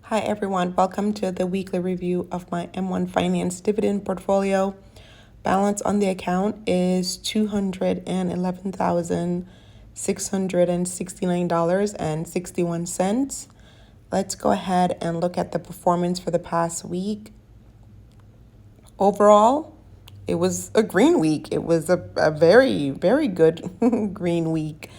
Hi everyone, welcome to the weekly review of my M1 Finance dividend portfolio. Balance on the account is $211,669.61. Let's go ahead and look at the performance for the past week. Overall, it was a green week. It was a very, very good green week.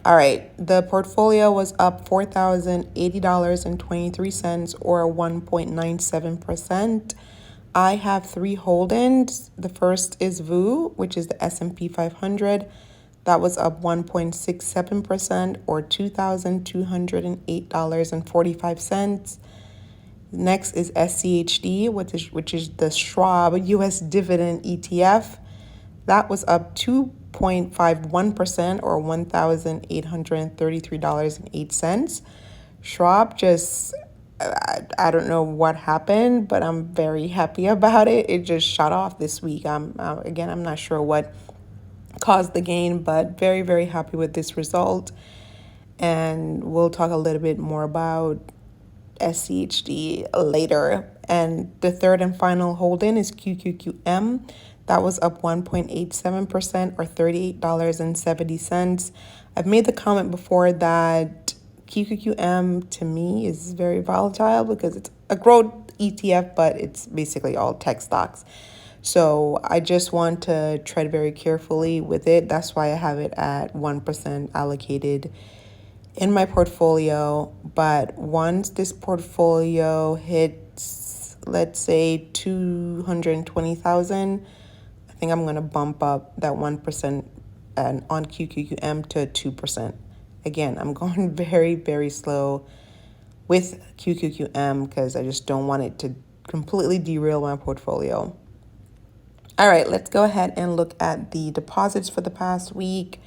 All right, the portfolio was up $4,080.23 or 1.97%. I have three holdings. The first is VOO, which is the S&P 500. That was up 1.67% or $2,208.45. Next is SCHD, which is the Schwab US Dividend ETF. That was up 2.51% or $1,833.08. Schwab just, I don't know what happened, but I'm very happy about it. It just shot off this week. I'm not sure what caused the gain, but very, very happy with this result. And we'll talk a little bit more about SCHD later. And the third and final holding is QQQM. That was up 1.87% or $38.70. I've made the comment before that QQQM to me is very volatile because it's a growth ETF, but it's basically all tech stocks. So I just want to tread very carefully with it. That's why I have it at 1% allocated in my portfolio. But once this portfolio hits, let's say 220,000, I think I'm going to bump up that 1% and on QQQM to 2%. Again, I'm going very, very slow with QQQM because I just don't want it to completely derail my portfolio. All right, let's go ahead and look at the deposits for the past week.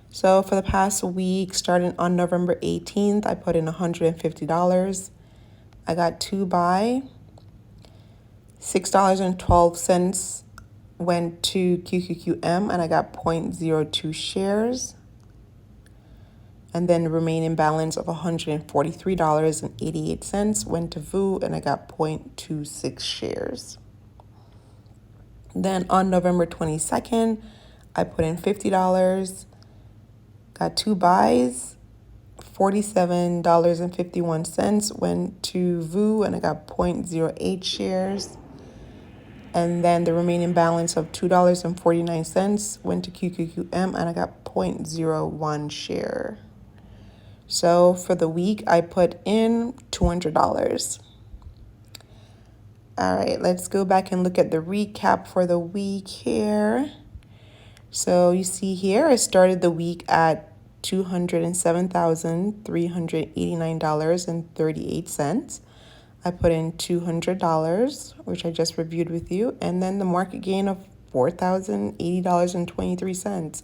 So for the past week, starting on November 18th, I put in $150. I got two buy. $6.12 went to QQQM, and I got 0.02 shares. And then the remaining balance of $143.88 went to VOO, and I got 0.26 shares. Then on November 22nd, I put in $50. Got two buys, $47.51 went to VOO, and I got 0.08 shares. And then the remaining balance of $2.49 went to QQQM, and I got 0.01 share. So for the week, I put in $200. All right, let's go back and look at the recap for the week here. So you see here, I started the week at $207,389.38. I put in $200, which I just reviewed with you, and then the market gain of $4,080.23.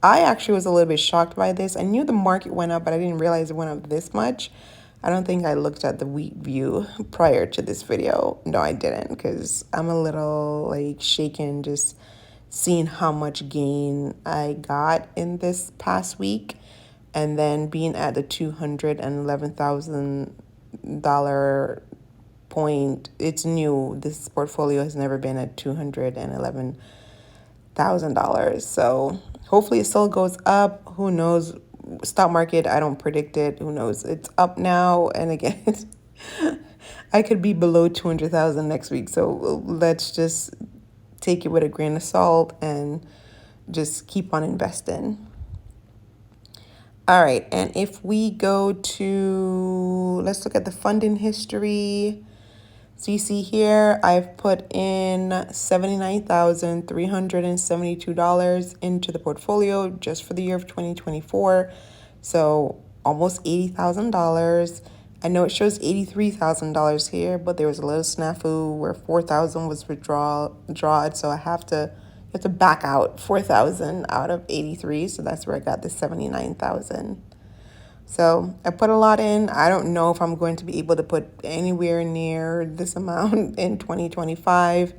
I actually was a little bit shocked by this. I knew the market went up, but I didn't realize it went up this much. I don't think I looked at the week view prior to this video. No, I didn't, because I'm a little shaken just seeing how much gain I got in this past week, and then being at the $211,000 point. It's new. This portfolio has never been at $211,000. So hopefully it still goes up. Who knows? Stock market, I don't predict it. Who knows? It's up now, and again, I could be below 200,000 next week. So let's just take it with a grain of salt and just keep on investing. All right, and if we go to, let's look at the funding history. So you see here, I've put in $79,372 into the portfolio just for the year of 2024. So almost $80,000. I know it shows $83,000 here, but there was a little snafu where $4,000 was withdrawn. So I have to back out $4,000 out of 83. So that's where I got the 79,000. So I put a lot in. I don't know if I'm going to be able to put anywhere near this amount in 2025.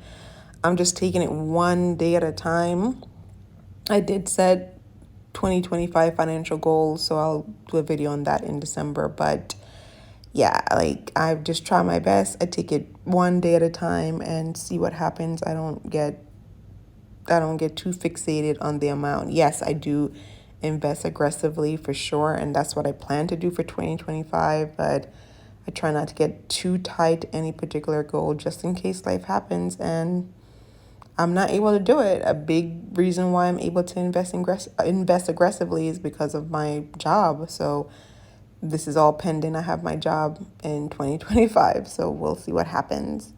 I'm just taking it one day at a time. I did set 2025 financial goals, so I'll do a video on that in December. But yeah, like I just try my best. I take it one day at a time and see what happens. I don't get too fixated on the amount. Yes, I do invest aggressively for sure, and that's what I plan to do for 2025, but I try not to get too tight to any particular goal just in case life happens and I'm not able to do it. A big reason why I'm able to invest aggressively is because of my job. So this is all pending. I have my job in 2025, so we'll see what happens.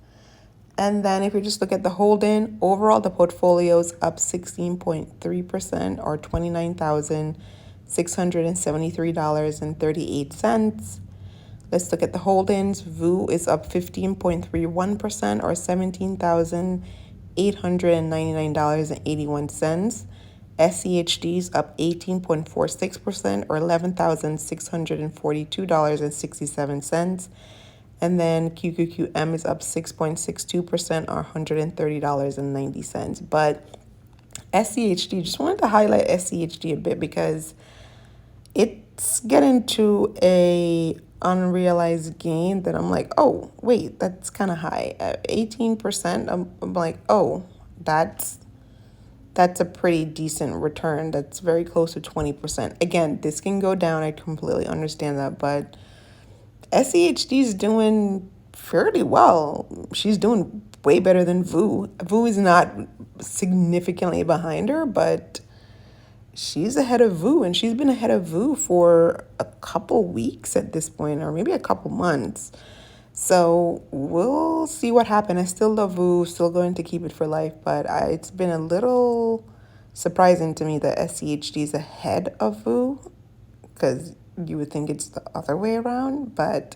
And then if you just look at the hold in, overall the portfolio is up 16.3% or $29,673.38. Let's look at the hold-ins. VOO is up 15.31% or $17,899.81. SCHD is up 18.46% or $11,642.67. And then QQQM is up 6.62% or $130.90. But SCHD, just wanted to highlight SCHD a bit because it's getting to a unrealized gain that I'm like, oh, wait, that's kind of high. At 18%, I'm like, oh, that's a pretty decent return. That's very close to 20%. Again, this can go down. I completely understand that, but SEHD is doing fairly well. She's doing way better than VOO. VOO is not significantly behind her, but she's ahead of VOO, and she's been ahead of VOO for a couple weeks at this point, or maybe a couple months. So we'll see what happens. I still love VOO, still going to keep it for life, but it's been a little surprising to me that SCHD is ahead of VOO because you would think it's the other way around, but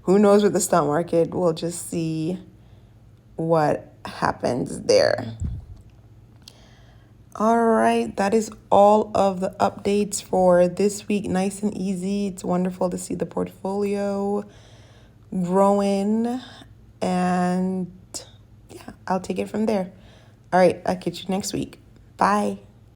who knows with the stock market? We'll just see what happens there. All right, that is all of the updates for this week. Nice and easy. It's wonderful to see the portfolio growing, and yeah, I'll take it from there. All right, I'll catch you next week. Bye.